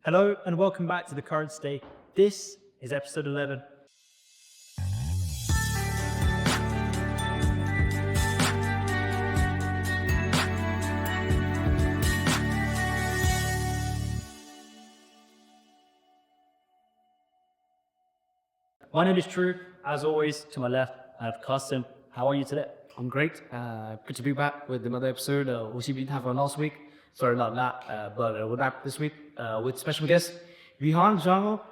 Hello and welcome back to The Current State. This is episode 11. My name is Drew. As always, to my left, I have Custom. How are you today? I'm great. Good to be back with another episode. Which we didn't have one last week. Sorry about that. But we're back this week with special guest Vihaan.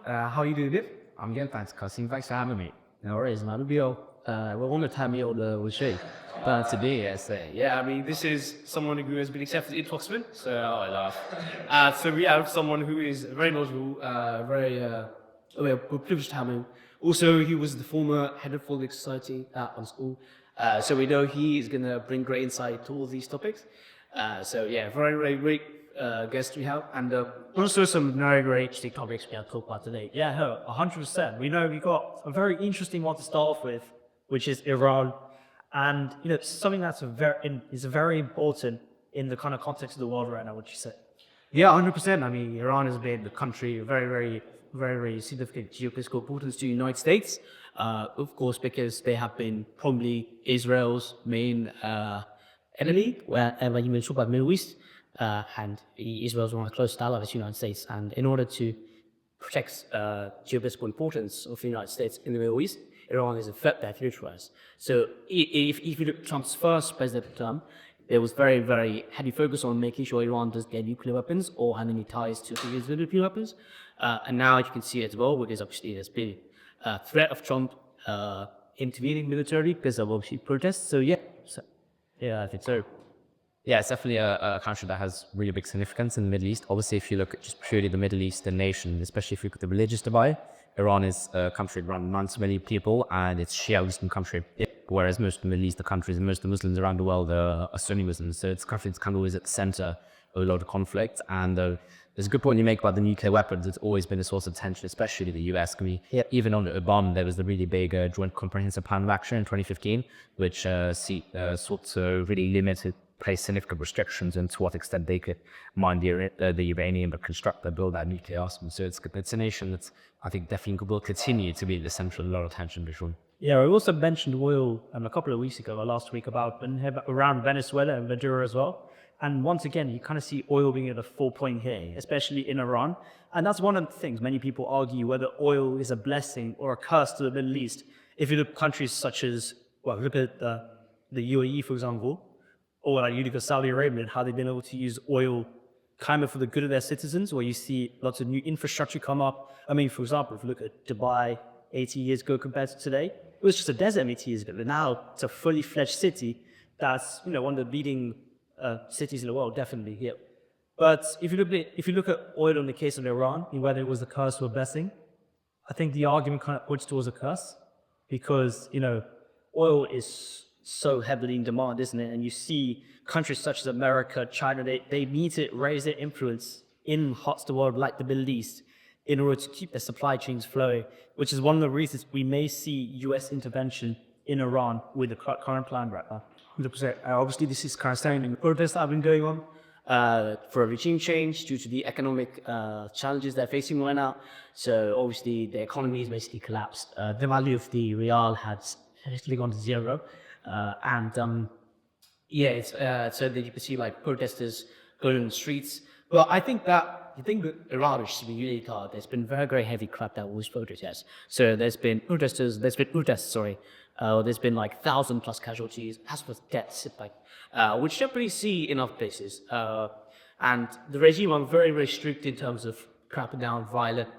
How are you doing, Viv? I'm getting thanks, Kasim. Thanks for having me. No worries, man. We're on the time here with Shay. But today, I say, Yeah, I mean, this is someone who has been accepted into Oxford, so I laugh. So we have someone who is very knowledgeable, we're privileged to have him. Also, he was the former head of Follic Society at one school, so we know he is going to bring great insight to all these topics. So yeah, very great guest we have, and Also, some very interesting topics we have to talk about today. Yeah, no, 100%. We know we got a very interesting one to start off with, which is Iran. And, something that's very important in the kind of context of the world right now, what you say. yeah, 100%. I mean, Iran has been the country very significant geopolitical importance to the United States, of course, because they have been probably Israel's main enemy whenever you talk about Middle East, and Israel is one of the closest allies to the United States. And in order to protect geopolitical importance of the United States in the Middle East, Iran is a threat there future-wise. So if you look at Trump's first presidential term, there was very heavy focus on making sure Iran doesn't get nuclear weapons or have any ties to use nuclear weapons. And now you can see it as well, because obviously there's been a threat of Trump intervening militarily because of obviously protests. So yeah, I think so. yeah, it's definitely a country that has really big significance in the Middle East. Obviously, if you look at just purely the Middle East, the nation, especially if you look at the religious divide, Iran is a country of around 90 million people, and it's Shia Muslim country. Whereas most of the Middle East, the countries, and most of the Muslims around the world are Sunni Muslims. So it's a country that's kind of always at the center of a lot of conflict. And there's a good point you make about the nuclear weapons. It's always been a source of tension, especially the US. Even on Obama, there was the really big Joint Comprehensive Plan of Action in 2015, which sought to really limit place significant restrictions and to what extent they could mine the uranium but construct or build that nuclear arsenal. So it's a nation that's, I think, definitely will continue to be the center of a lot of tension for sure. Yeah, we also mentioned oil a couple of weeks ago, or last week, around Venezuela and Maduro as well. And once again, you kind of see oil being at a 4-point hit, especially in Iran. And that's one of the things many people argue, whether oil is a blessing or a curse to the Middle East. If you look at countries such as, look at the UAE, for example, or like you look at Saudi Arabia and how they've been able to use oil kind of for the good of their citizens, where you see lots of new infrastructure come up. I mean, for example, if you look at Dubai 80 years ago compared to today, it was just a desert 80 years ago, but now it's a fully fledged city that's, one of the leading cities in the world, definitely here. But if you look at oil in the case of Iran, whether it was a curse or a blessing, I think the argument kind of points towards a curse, because, oil is so heavily in demand, isn't it? And you see countries such as America, China, they need to raise their influence in parts of the world like the Middle East in order to keep their supply chains flowing, which is one of the reasons we may see US intervention in Iran with the current plan right now. 100%. Obviously, this is kind of standing protests that have been going on for a regime change due to the economic challenges they're facing right now. So obviously, the economy has basically collapsed. The value of the real has basically gone to zero. It's so that you can see like protesters going in the streets. But I think that the thing with Iran should be really clear. There's been very heavy crackdown on these protests. So there's been protests. There's been like 1,000+ casualties, hazardous deaths, which you don't really see in other places. And the regime are very strict in terms of cracking down violent.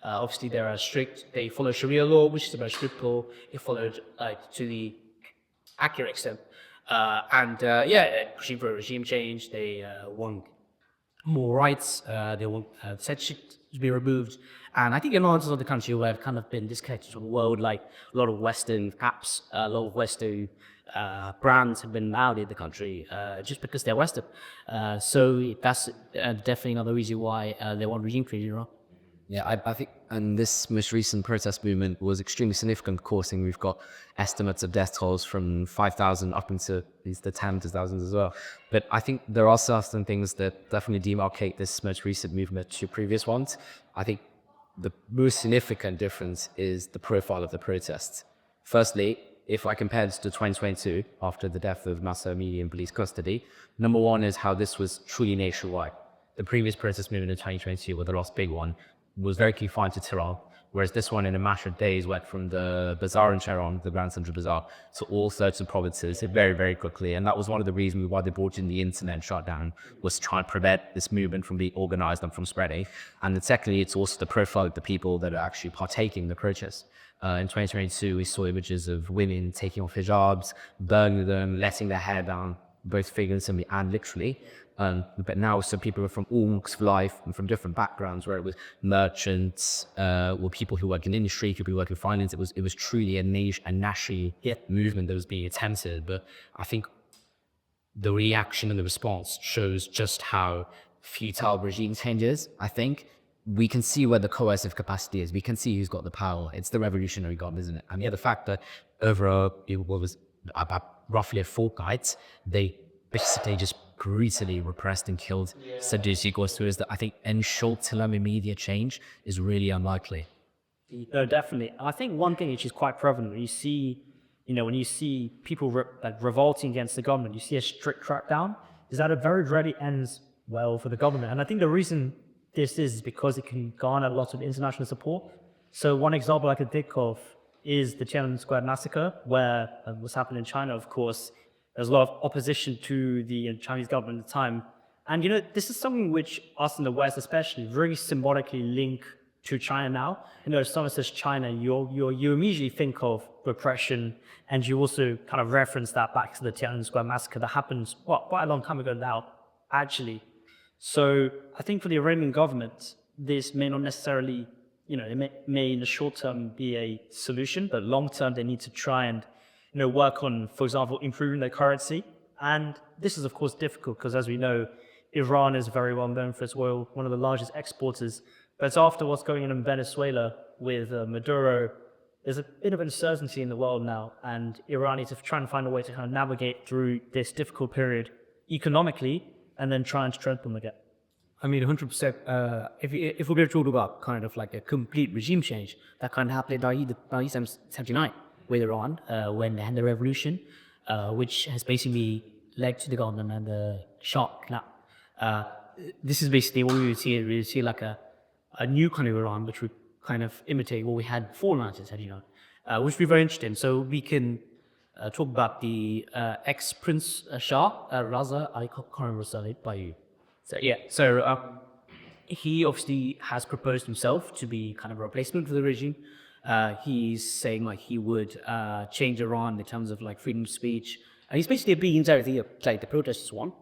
Obviously, they follow Sharia law, which is a very strict law. It followed to the accurate extent. Pushing for a regime change. They want more rights. They want censorship to be removed. And I think Iran is another country where I've kind of been disconnected from the world. Like a lot of Western apps, a lot of Western brands have been allowed in the country just because they're Western. So that's definitely another reason why they want regime change in Iran. Yeah, I think, and this most recent protest movement was extremely significant, causing we've got estimates of death tolls from 5,000 up into the tens of thousands as well. But I think there are certain things that definitely demarcate this most recent movement to previous ones. I think the most significant difference is the profile of the protests. Firstly, if I compare this to 2022, after the death of Massa Amini in police custody, number one is how this was truly nationwide. The previous protest movement in 2022, or the last big one, was very confined to Tehran, whereas this one in a matter of days went from the bazaar in Tehran, the Grand Central Bazaar, to all 13 provinces very, very quickly. And that was one of the reasons why they brought in the internet shutdown, was to try and prevent this movement from being organized and from spreading. And then secondly, it's also the profile of the people that are actually partaking in the protest. In 2022, we saw images of women taking off hijabs, burning them, letting their hair down, both figuratively and literally. But now some people from all walks of life and from different backgrounds, where it was merchants, or people who work in industry, people who work in finance. It was truly a national movement that was being attempted. But I think the reaction and the response shows just how futile regime change is. I think we can see where the coercive capacity is. We can see who's got the power. It's the revolutionary guard, isn't it? And yeah, the fact that over what was about roughly a fortnight, they basically just brutally repressed and killed Saddusi Ghostwriters, that I think any short-term immediate change is really unlikely. No, definitely. I think one thing which is quite prevalent, when you see, when you see people revolting against the government, you see a strict crackdown, is that it very rarely ends well for the government. And I think the reason this is because it can garner lots of international support. So one example I could think of is the Tiananmen Square massacre, where what's happened in China, of course, there's a lot of opposition to the Chinese government at the time. And, this is something which us in the West especially very symbolically link to China now. If someone says China, you immediately think of repression, and you also kind of reference that back to the Tiananmen Square massacre that happened, quite a long time ago now, actually. So I think for the Iranian government, this may not necessarily, it may in the short term be a solution, but long term they need to try and work on, for example, improving their currency. And this is, of course, difficult because, as we know, Iran is very well known for its oil, one of the largest exporters. But after what's going on in Venezuela with Maduro, there's a bit of uncertainty in the world now, and Iran needs to try and find a way to kind of navigate through this difficult period economically and then try and strengthen them again. I mean, 100%. If we're talking about kind of like a complete regime change, that kind of happened in 1979 with Iran when they had the revolution, which has basically led to the government and the shock. Now, this is basically what we would see. We would see like a new kind of Iran, which would kind of imitate what we had before 1979, which would be very interesting. So we can talk about the ex-Prince Shah, Raza. I can't remember surname by you. So yeah, he obviously has proposed himself to be kind of a replacement for the regime. He's saying like he would change Iran in terms of like freedom of speech. And he's basically being everything like the protesters want,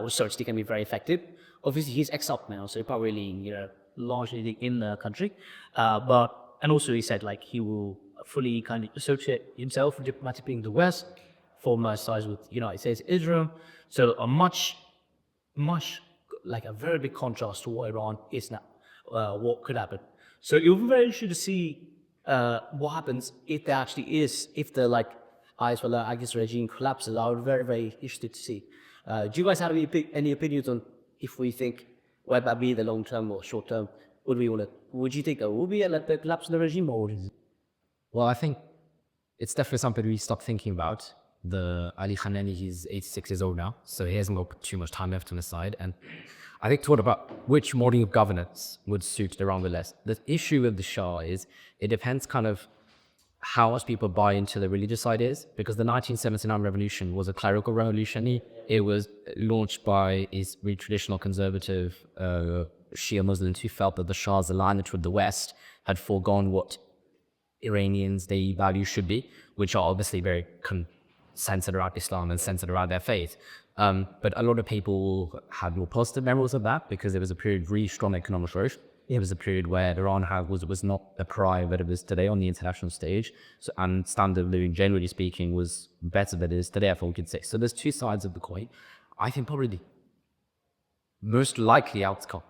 which certainly can be very effective. Obviously, he's exiled now, so probably largely in the country. And also he said like he will fully kind of associate himself with diplomatic being the West, form ties with United States, Israel. So a much like a very big contrast to what Iran is now, what could happen. So it will be very interesting to see what happens if there actually is, if the like Suella, I guess, regime collapses. I would be very, very interested to see. Do you guys have any opinions on if we think whether that be the long term or short term? Would you think there will be a collapse of the regime, or is it? Well, I think it's definitely something we stop thinking about. The Ali Khamenei, he's 86 years old now, so he hasn't got too much time left on his side. And I think to what about which model of governance would suit Iran the less. The issue with the Shah is it depends kind of how much people buy into the religious ideas, because the 1979 revolution was a clerical revolution. It was launched by his really traditional conservative Shia Muslims who felt that the Shah's alignment with the West had foregone what Iranians, their values should be, which are obviously very centered around Islam and centered around their faith. But a lot of people had more positive memories of that because it was a period of really strong economic growth. It was a period where Iran was not a pariah that it is today on the international stage. So, and standard of living, generally speaking, was better than it is today, I think we could say. So there's two sides of the coin. I think probably the most likely outcome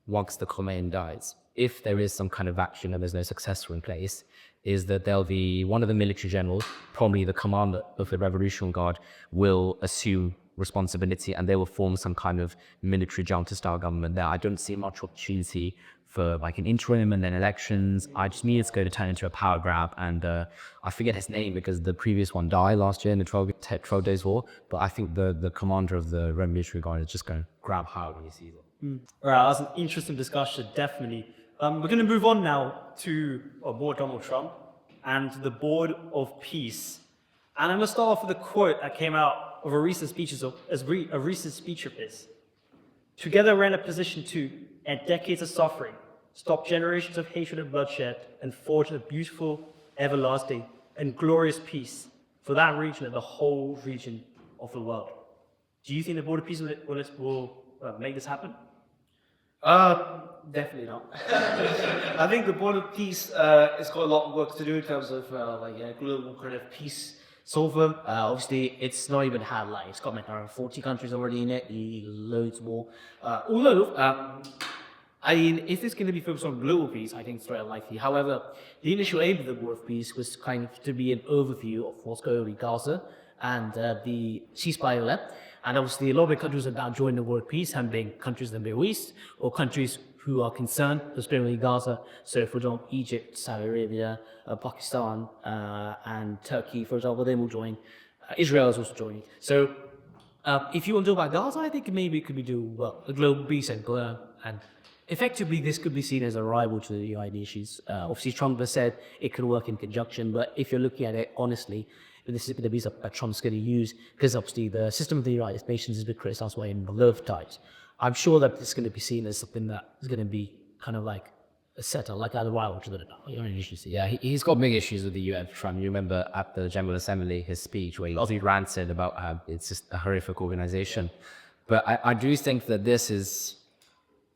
once the Khomeini dies, if there is some kind of action and there's no successor in place, is that there'll be one of the military generals, probably the commander of the Revolutionary Guard, will assume responsibility and they will form some kind of military junta-style government there. I don't see much opportunity for like an interim and then elections. I just need it's going to turn into a power grab. And I forget his name because the previous one died last year in the 12 Days War. But I think the commander of the Revolutionary Guard is just going to grab power when he sees it. All right, that was an interesting discussion, definitely. We're going to move on now to more Donald Trump and the Board of Peace. And I'm going to start off with a quote that came out of a recent speech of his. Together we're in a position to end decades of suffering, stop generations of hatred and bloodshed, and forge a beautiful, everlasting, and glorious peace for that region and the whole region of the world. Do you think the Board of Peace will make this happen? Definitely not. I think the Board of Peace has got a lot of work to do in terms of global kind of peace solver. Obviously, it's not even had it's got around 40 countries already in it, loads more. Although, I mean, if it's going to be focused on global peace, I think it's very likely. However, the initial aim of the Board of Peace was kind of to be an overview of what's going on in Gaza and the ceasefire there. And obviously, a lot of the countries that now joined the Board of Peace have been countries in the Middle East or countries who are concerned, specifically Gaza. So, for example, Egypt, Saudi Arabia, Pakistan, and Turkey, for example, they will join. Israel is also joining. So, if you want to talk about Gaza, I think maybe it could be a global peace and effectively this could be seen as a rival to the UAE issues. Obviously, Trump has said it could work in conjunction, but if you're looking at it honestly, this is going to be something that Trump's going to use because obviously the system of the United Nations has been criticized by in the love ties. I'm sure that it's going to be seen as something that is going to be kind of like a setup, like a rival to the issues. Yeah, he's got big issues with the UN, Trump. You remember at the General Assembly, his speech where he ranted about how it's just a horrific organization. But I do think that this is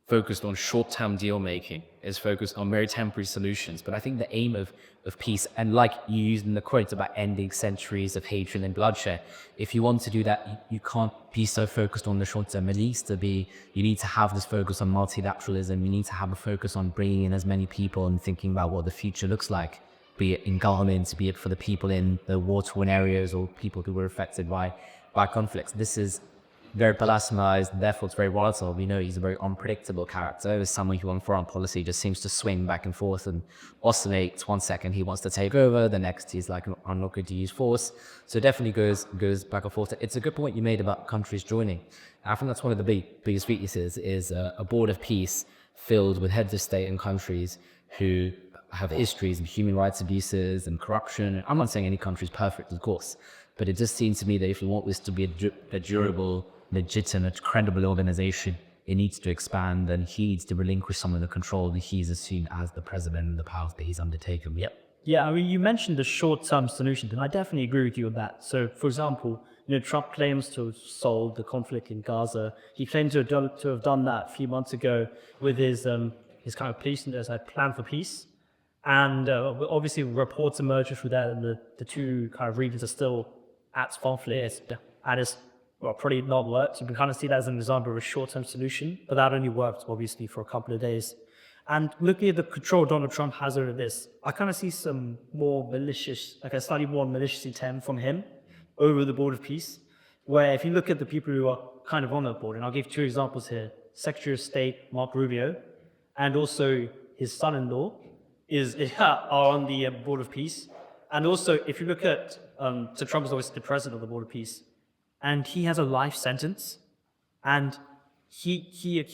focused on short-term deal-making, is focused on very temporary solutions. But I think the aim of peace, and like you used in the quote about ending centuries of hatred and bloodshed, if you want to do that, you can't be so focused on the short-term. It needs to be, you need to have this focus on multilateralism. You need to have a focus on bringing in as many people and thinking about what the future looks like, be it in governments, be it for the people in the war-torn areas or people who were affected by conflicts. This is very polarized, therefore it's very volatile. We know he's a very unpredictable character. He's someone who on foreign policy just seems to swing back and forth and oscillates. 1 second he wants to take over, the next he's like, I'm not going to use force. So it definitely goes back and forth. It's a good point you made about countries joining. I think that's one of the biggest weaknesses is a board of peace filled with heads of state and countries who have histories of human rights abuses and corruption. I'm not saying any country is perfect, of course, but it just seems to me that if we want this to be a durable, legitimate, credible organization, it needs to expand and he needs to relinquish some of the control that he's assumed as the president and the powers that he's undertaken. Yep. Yeah, I mean, you mentioned the short-term solution, and I definitely agree with you on that. So, for example, Trump claims to have solved the conflict in Gaza. He claimed to have done that a few months ago with his kind of peace, as a plan for peace. And obviously, reports emerged through that, and the two kind of regions are still at conflict. Probably not worked. You can kind of see that as an example of a short-term solution, but that only worked, obviously, for a couple of days. And looking at the control Donald Trump has over this, I kind of see some more malicious, like a slightly more malicious intent from him over the Board of Peace, where if you look at the people who are kind of on the board, and I'll give 2 examples here, Secretary of State Mark Rubio, and also his son-in-law are on the Board of Peace. And also, if you look at, so Trump is obviously the president of the Board of Peace, and he has a life sentence, and he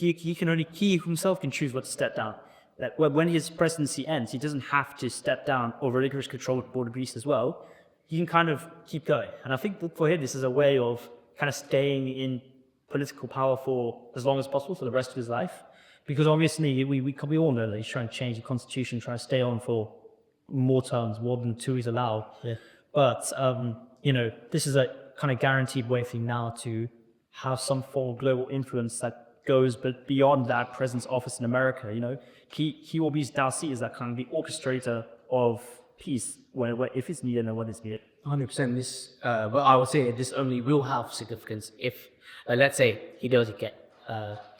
himself can choose what to step down. That when his presidency ends, he doesn't have to step down or relinquish control of the Board of Peace as well. He can kind of keep going. And I think that for him, this is a way of kind of staying in political power for as long as possible for the rest of his life. Because obviously, we all know that he's trying to change the constitution, trying to stay on for more terms, more than 2 is allowed. Yeah. But, this is a kind of guaranteed way for him now to have some form of global influence that goes beyond that president's office in America. He will be now seen as that kind of the orchestrator of peace if it's needed and when it's needed. 100%. This, but I would say this only will have significance if, let's say, he doesn't get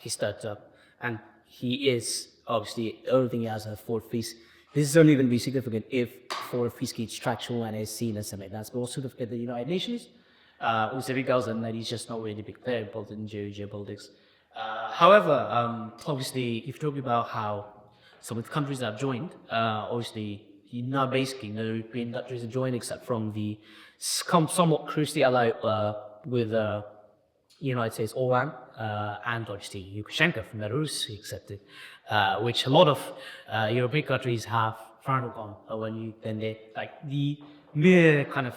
his third term, and he is obviously everything he has a fourth peace. This is only going to be significant if fourth peace gets traction and is seen as something that's more significant at the United Nations. Also because and that he's just not really a big player both in geopolitics. However, obviously, if you're talking about how some of the countries that have joined, obviously, now basically no European countries have joined except from the somewhat closely allied with United States, Orban, and obviously Lukashenko from Belarus, he accepted, which a lot of European countries have frowned upon when they like the mere kind of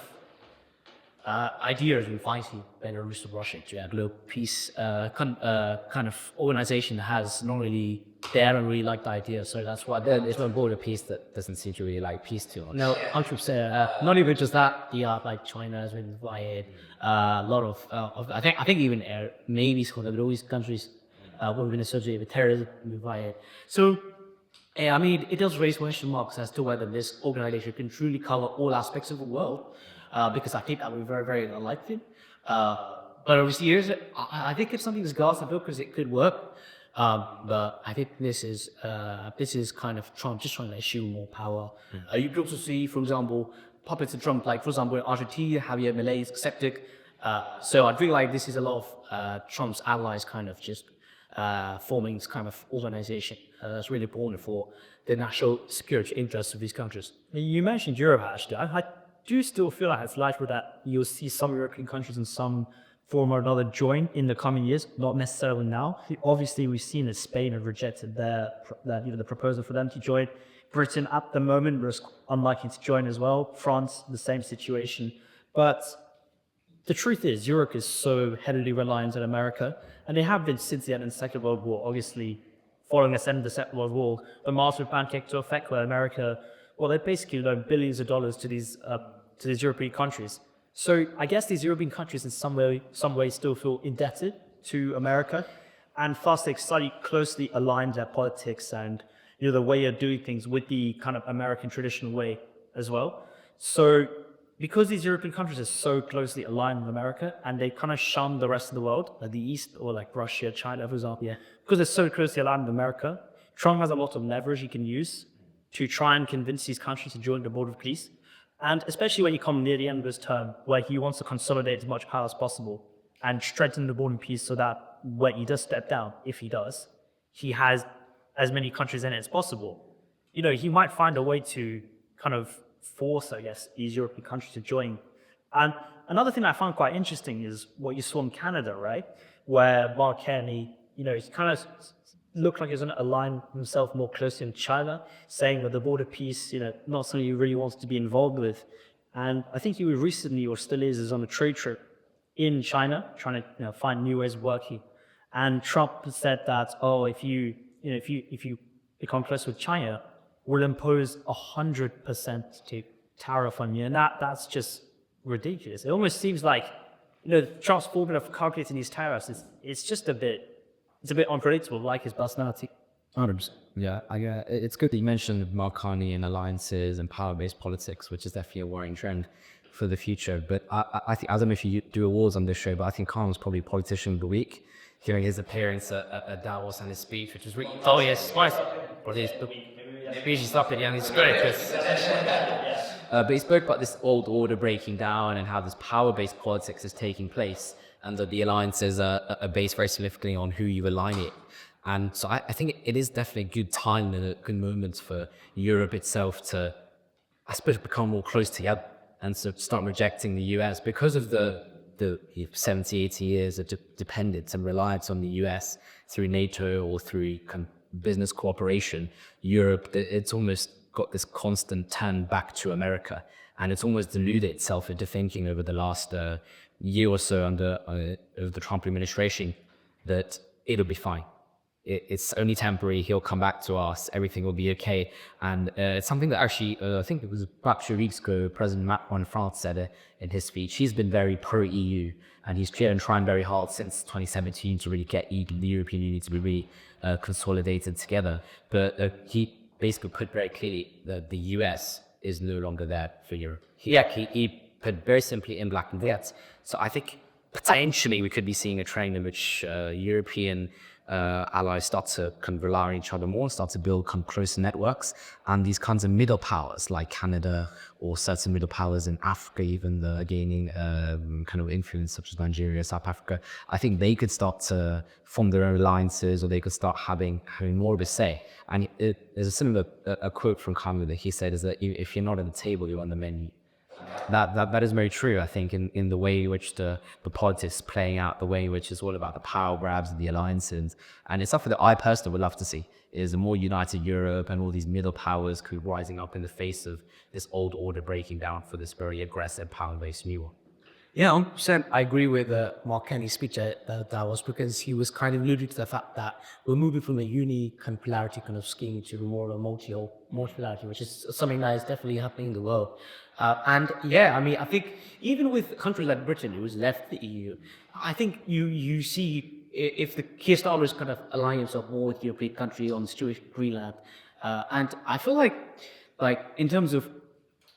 idea of inviting Belarus or Russia to a global peace kind of organization has not really, they haven't really liked the idea, so that's why There's no border peace that doesn't seem to really like peace too much. no, 100%. Not even just that. Like China has been invited. A lot of I think even maybe some of those countries who have been associated with terrorism invited. So, I mean, it does raise question marks as to whether this organization can truly cover all aspects of the world, because I think that would be very, very unlikely. But obviously, I think if something is gas and because it could work. But I think this is kind of Trump just trying to assume more power. You could also see, for example, puppets of Trump, like for example in Argentina, Javier Milei is skeptic. So I feel like this is a lot of Trump's allies kind of just forming this kind of organization that's really important for the national security interests of these countries. You mentioned Europe, actually. I do still feel like it's likely that you'll see some European countries in some form or another join in the coming years, not necessarily now. Obviously, we've seen that Spain have rejected the proposal for them to join. Britain, at the moment, was unlikely to join as well. France, the same situation. But the truth is, Europe is so heavily reliant on America, and they have been since the end of the Second World War. Obviously, following the end of the Second World War, the massive pancake to effect where America, well, they basically loaned billions of dollars to these European countries. So I guess these European countries in some way still feel indebted to America, and thus they slightly closely align their politics and the way of doing things with the kind of American traditional way as well. So because these European countries are so closely aligned with America and they kind of shun the rest of the world, like the East or like Russia, China, for example, because they're so closely aligned with America, Trump has a lot of leverage he can use to try and convince these countries to join the Board of Peace. And especially when you come near the end of his term, where he wants to consolidate as much power as possible and strengthen the Board of Peace so that when he does step down, if he does, he has as many countries in it as possible. He might find a way to kind of force, I guess, these European countries to join. And another thing I found quite interesting is what you saw in Canada, right? Where Mark Carney, he kind of looked like he was going to align himself more closely with China, saying that the Board of Peace, not something he really wants to be involved with. And I think he was recently, or still is on a trade trip in China, trying to find new ways of working. And Trump said that, if you become close with China, we'll impose 100% tariff on you. And that's just ridiculous. It almost seems like, Trump's formula for calculating these tariffs it's just a bit unpredictable, like his personality. 100%. Yeah, it's good that you mentioned Mark Carney and alliances and power-based politics, which is definitely a worrying trend for the future. But I think, I don't know if you do awards on this show, but I think Khan was probably politician of the week, hearing his appearance at Davos and his speech, which was really... Oh yes, twice. But his speech stopped it, and it's great. But he spoke about this old order breaking down and how this power-based politics is taking place, and that the alliances are based very significantly on who you align it. And so I think it is definitely a good time and a good moment for Europe itself to, I suppose, become more close together and so start rejecting the US because of the 70, 80 years of dependence and reliance on the US through NATO or through kind of business cooperation. Europe, it's almost got this constant turn back to America, and it's almost deluded itself into thinking over the last year or so under of the Trump administration that it'll be fine. It's only temporary. He'll come back to us. Everything will be okay. And it's something that actually, I think it was about 2 weeks ago, President Macron in France said in his speech. He's been very pro-EU, and he's trying very hard since 2017 to really get the European Union to be really consolidated together. But he basically put very clearly that the US is no longer there for Europe. He put very simply in black and white. So I think potentially we could be seeing a trend in which European allies start to kind of rely on each other more, start to build kind of closer networks. And these kinds of middle powers like Canada or certain middle powers in Africa, even the gaining kind of influence such as Nigeria, South Africa, I think they could start to form their own alliances, or they could start having more of a say. And there's a similar a quote from Camus that he said is that if you're not at the table, you're on the menu. That is very true, I think, in the way in which the politics is playing out, the way in which it's all about the power grabs and the alliances. And it's something that I personally would love to see, is a more united Europe and all these middle powers could rising up in the face of this old order breaking down for this very aggressive power-based new one. Yeah, 100%. I agree with Mark Kenny's speech that was because he was kind of alluding to the fact that we're moving from a uni kind of polarity kind of scheme to more of a multipolarity, which is something that is definitely happening in the world. And yeah, I mean, I think even with countries like Britain, who's left the EU, I think you see if the Keir Starmer is kind of aligning himself more with European country on the situation of Greenland, and I feel like in terms of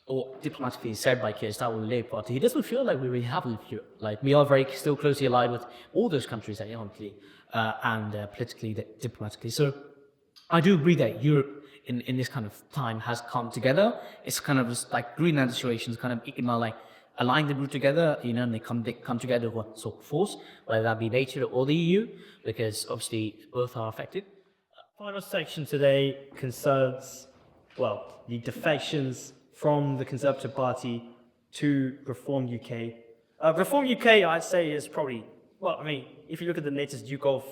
or diplomatically said by Keir Starmer with the Labour Party, he doesn't feel like we really have with Europe. Like, we are very still closely allied with all those countries economically and politically, diplomatically. So I do agree that Europe in this kind of time has come together. It's kind of just like Greenland situations, kind of you can like align the group together, you know, and they come together with sort of force, whether that be NATO or the EU, because obviously both are affected. Final section today concerns, well, the defections from the Conservative Party to Reform UK. Reform UK, I'd say, is probably, well, I mean, if you look at the latest YouGov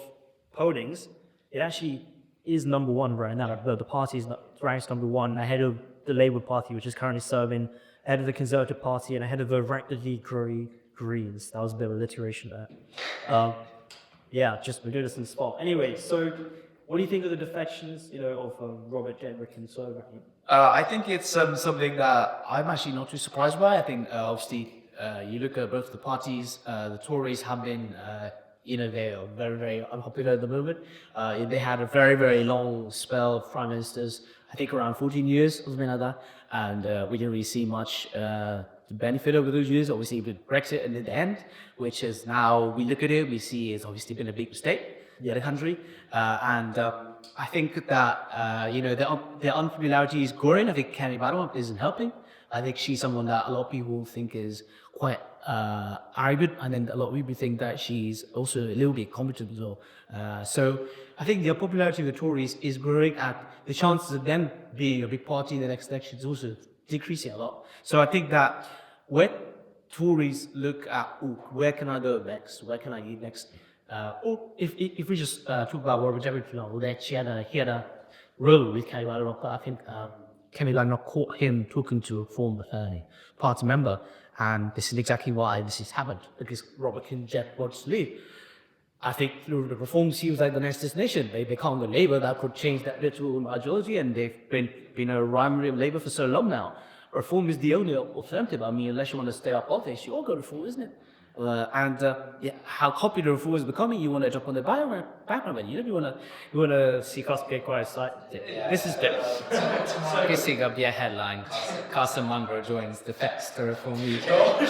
pollings, it actually is number one right now. The party is ranked number one ahead of the Labour Party, which is currently serving, ahead of the Conservative Party, and ahead of the rapidly growing Greens. That was a bit of alliteration there. Yeah, just we do this in the spot. Anyway, so what do you think of the defections, you know, of Robert Jenwrick and Suella? I think it's something that I'm actually not too surprised by. I think obviously you look at both the parties, the Tories have been, you know, they are very, very unpopular at the moment. They had a very, very long spell of prime ministers, I think around 14 years or something like that. And we didn't really see much benefit over those years, obviously with Brexit and in the end, which is now we look at it, we see it's obviously been a big mistake. The country, and I think that you know their unpopularity is growing. I think Carrie Barrow isn't helping. I think she's someone that a lot of people think is quite arrogant, and then a lot of people think that she's also a little bit competent as well. So I think the popularity of the Tories is growing, and the chances of them being a big party in the next election is also decreasing a lot. So I think that when Tories look at where can I go next, where can I eat next. Or if we just talk about Robert Jenwrick, you know, that he had a role with Kenny Barrow, but I think Kenny Barrow caught him talking to a former party member, and this is exactly why this has happened, because Robert Jenwrick wants to leave. I think through the reforms, he was like the next destination. They become the Labour that could change that little ideology, and they've been a rivalry of Labour for so long now. Reform is the only alternative. I mean, unless you want to stay up politics, you all go to reform, isn't it? Yeah, how popular reform is becoming, you want to jump on the background, you know, you want to see cost get quite slight. This is good. Picking up your headline, Carson Munro joins the FEX to reform UK.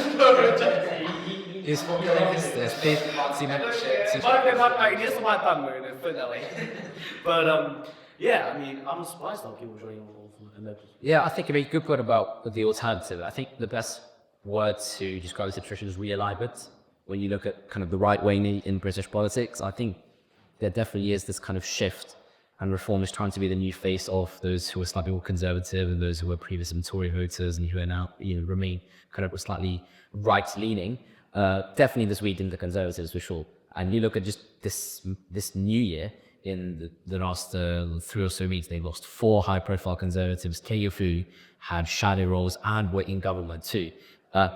Is this big party membership? But yeah, I mean, I'm surprised that people joining all of them. Yeah, I think you make a good point about the alternative. I think the best word to describe the situation is realignment. When you look at kind of the right wing in British politics, I think there definitely is this kind of shift, and Reform is trying to be the new face of those who are slightly more conservative and those who were previously Tory voters and who are now, you know, remain kind of slightly right-leaning. Definitely this week in the Conservatives for sure. And you look at just this new year, in the last 3 or so weeks, they lost 4 high-profile Conservatives. KFU had shadow roles and were in government too.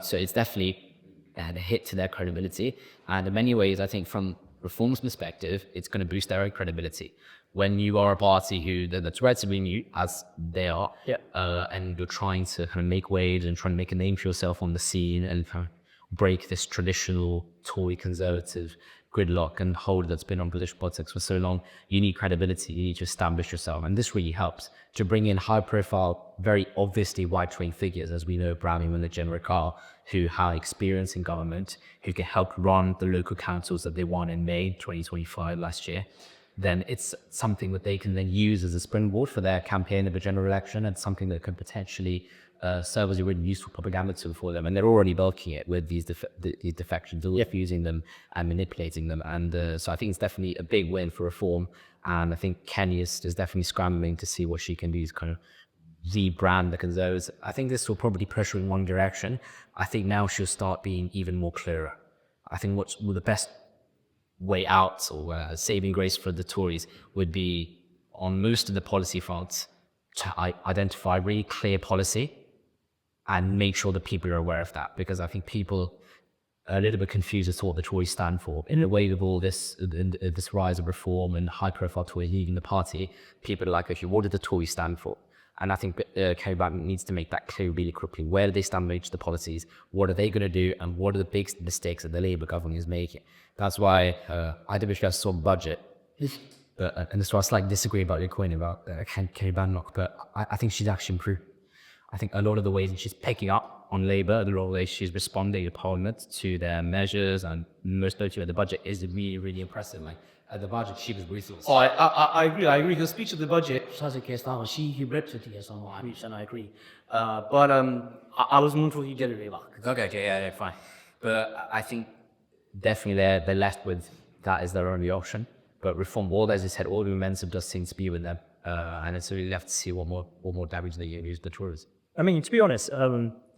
So it's definitely a hit to their credibility. And in many ways, I think from Reform's perspective, it's going to boost their own credibility. When you are a party that's relatively new, as they are, and you're trying to kind of make waves and trying to make a name for yourself on the scene and kind of break this traditional Tory conservative gridlock and hold that's been on British politics for so long, you need credibility, you need to establish yourself. And this really helps to bring in high profile, very obviously right-wing figures, as we know Braveman and Jenwrick are, who have experience in government, who can help run the local councils that they won in May 2025 last year. then it's something that they can then use as a springboard for their campaign of a general election, and something that could potentially serve as a really useful propaganda tool for them. And they're already bulking it with these defections, using them and manipulating them. And so I think it's definitely a big win for reform. And I think Kenya is definitely scrambling to see what she can do to kind of rebrand the Conservatives. I think this will probably pressure in one direction. I think now she'll start being even more clearer. I think what's the best way out, or saving grace for the Tories, would be on most of the policy fronts to identify really clear policy and make sure that people are aware of that, because I think people are a little bit confused as to what the Tories stand for. In a way, with all this rise of reform and high-profile Tories leading the party, people are like, okay, what did the Tories stand for? And I think Kerry Braveman needs to make that clear really quickly. Where do they stand with each of the policies? What are they going to do? And what are the big mistakes that the Labour government is making? That's why I did wish I saw budget. And that's why I slightly disagree about your point about Kerry Braveman, but I think she's actually improved. I think a lot of the ways that she's picking up on Labour, the lot of ways she's responding to Parliament, to their measures, and most notably the budget, is really, really impressive. Like, at the budget, she was ruthless. Oh, I agree. Her speech at the budget, she ripped it here somewhat, and I agree. But I was more told he did it really well. Okay, yeah, fine. But I think definitely they're left with that as their only option. But reform, as I said, all the momentum does seem to be with them. And it's really left to see what more damage they can use the Tories. I mean, to be honest,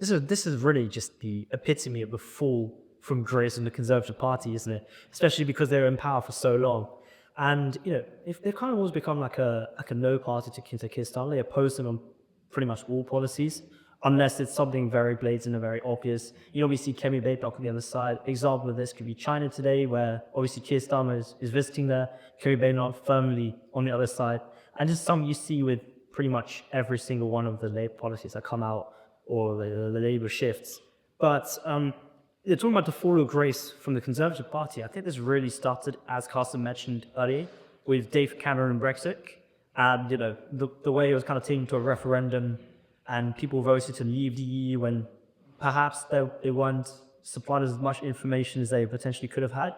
this is really just the epitome of the fall from grace in the Conservative Party, isn't it? Especially because they were in power for so long. And, you know, if they've kind of always become like a no party to Keir Starmer. They oppose them on pretty much all policies, unless it's something very blatant and very obvious. You know, we see Kemi Badenoch on the other side. Example of this could be China today, where obviously Keir Starmer is visiting there, Kemi Badenoch firmly on the other side. And just something you see with pretty much every single one of the Labour policies that come out, or the Labour shifts. But they're talking about the fall of grace from the Conservative Party. I think this really started, as Carsten mentioned earlier, with David Cameron and Brexit. And, you know, the way it was kind of taken to a referendum, and people voted to leave the EU when perhaps they weren't supplied as much information as they potentially could have had.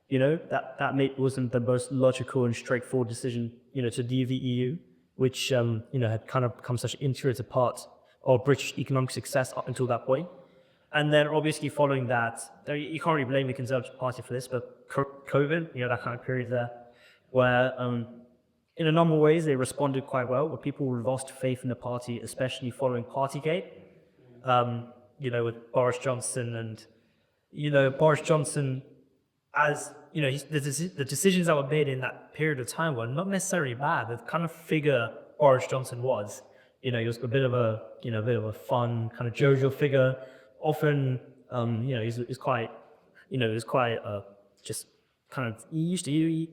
You know, that wasn't the most logical and straightforward decision, you know, to leave the EU, which, you know, had kind of become such an integral part of British economic success up until that point. And then obviously following that, you can't really blame the Conservative Party for this, but COVID, you know, that kind of period there, where in a number of ways they responded quite well, where people lost faith in the party, especially following Partygate, you know, with Boris Johnson. And, you know, Boris Johnson, as, you know, the decisions that were made in that period of time were not necessarily bad. The kind of figure Boris Johnson was, you know, he was a bit of a fun kind of jovial figure. Often, you know, he's quite, you know, just kind of, he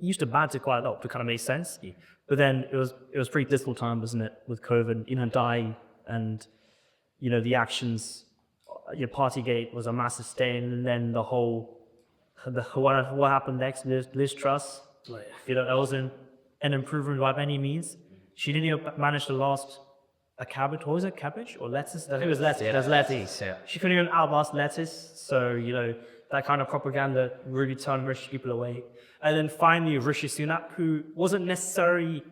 used to banter quite a lot to kind of make sense. But then it was pretty difficult time, wasn't it, with COVID, you know, dying, and, you know, the actions, your Partygate was a massive stain, and then what happened next, Liz Truss, you know, that wasn't an improvement by any means. She didn't even manage to last a cabbage. What was it, cabbage or lettuce? I think it was lettuce. It was lettuce. Yeah. She couldn't even outlast lettuce. So, you know, that kind of propaganda really turned rich people away. And then finally, Rishi Sunak, who wasn't necessarily,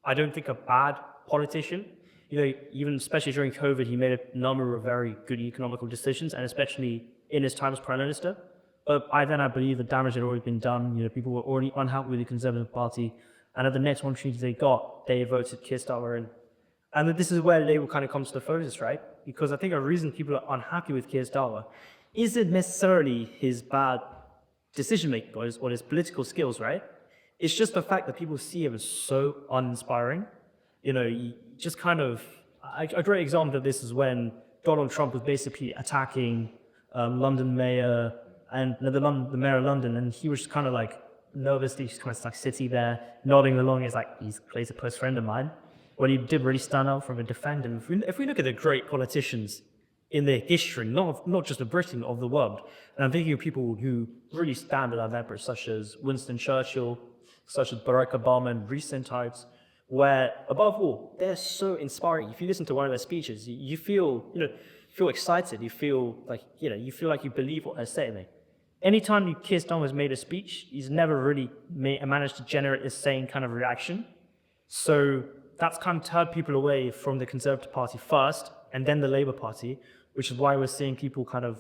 I don't think, a bad politician. You know, even especially during COVID, he made a number of very good economical decisions, and especially in his time as Prime Minister. But by then, I believe the damage had already been done. You know, people were already unhappy with the Conservative Party. And at the next opportunity they got, they voted Keir Starmer in. And this is where Labour kind of comes to the focus, right? Because I think a reason people are unhappy with Keir Starmer isn't necessarily his bad decision-making or his political skills, right? It's just the fact that people see him as so uninspiring. You know, he just kind of... A great example of this is when Donald Trump was basically attacking London mayor and the mayor of London, and he was just kind of like nervously just kind of like sitting there, nodding along. He's like, he's a close friend of mine. When he did really stand out from a defender. If we look at the great politicians in their history, not just of Britain, of the world, and I'm thinking of people who really stand out of such as Winston Churchill, such as Barack Obama in recent times, where above all, they're so inspiring. If you listen to one of their speeches, you feel excited. You feel like you believe what they're saying. anytime Keir Starmer has made a speech, he's never really managed to generate the same kind of reaction. So that's kind of turned people away from the Conservative Party first, and then the Labour Party, which is why we're seeing people kind of,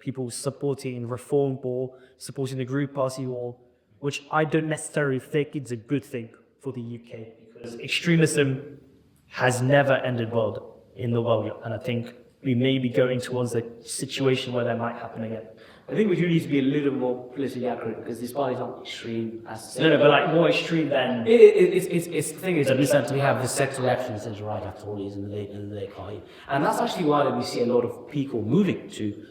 people supporting Reform or supporting the Group Party or, which I don't necessarily think is a good thing for the UK, because extremism has never ended well in the world, and I think we may be going towards a situation where that might happen again. I think we do need to be a little more politically accurate because these parties aren't extreme as No, but like more extreme than... It's the thing is that we have the sector reaction centre right at Tories and the Labour Party. And that's actually why we see a lot of people moving to,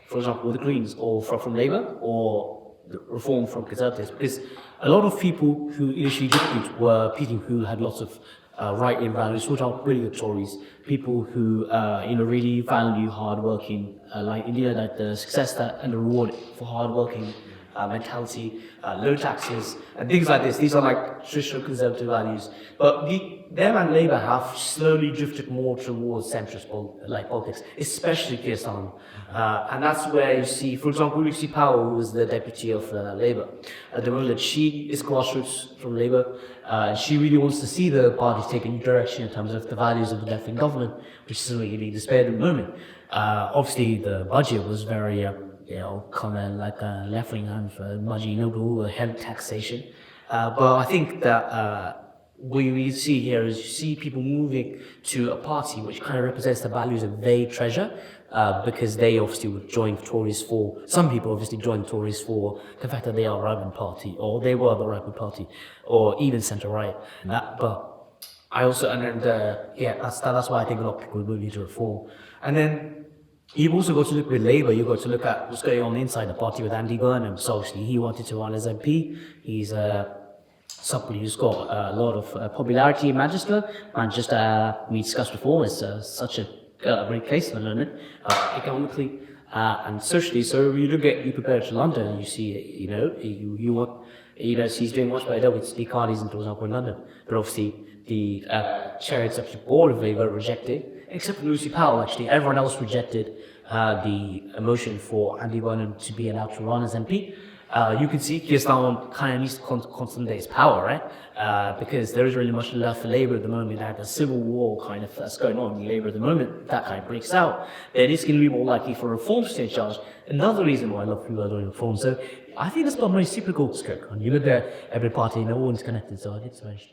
for example, the Greens or from Labour or the Reform from Conservatives, because a lot of people who initially did were people who had lots of right-wing values, which are really the Tories, people who really value hard-working, like India, like the success and the reward for hard-working mentality, low taxes, and things like this. These are like traditional conservative values. But them and Labour have slowly drifted more towards centrist politics, especially Keir Starmer. And that's where you see, for example, Lucy Powell, who was the deputy of Labour at the moment. She is grassroots from Labour. She really wants to see the party take a new direction in terms of the values of the left-wing government, which is really despaired at the moment. Obviously, the budget was very comment like a left-wing budget, heavy taxation. But I think that what we see here is you see people moving to a party which kind of represents the values that they treasure, because they obviously would join Tories for, some people obviously join Tories for the fact that they are a right-wing party, or they were the right-wing party, or even centre-right. But I also, that's why I think a lot of people will need to reform. And then you've also got to look with Labour, you've got to look at what's going on inside the party with Andy Burnham. So obviously he wanted to run as MP. He's somebody who's got a lot of popularity in Manchester. Manchester, we discussed before, is such a great place for London, economically and socially. So you look at, you compare it to London, and you see, he's doing much better with Lee Carney's, for example, in London. But obviously the chair executive board of Labour rejected, except for Lucy Powell, actually. Everyone else rejected the motion for Andy Burnham to be allowed to run as MP. You can see Keir Starmer kind of needs to consolidate his power, right? Because there is really much left for Labour at the moment. They have a civil war kind of that's going on in Labour at the moment. That kind of breaks out. Then it's going to be more likely for Reform to take charge. Another reason why a lot of people are doing Reform. So I think that's got a very cyclical scope. And you look at every party, they're all interconnected. So I did mention.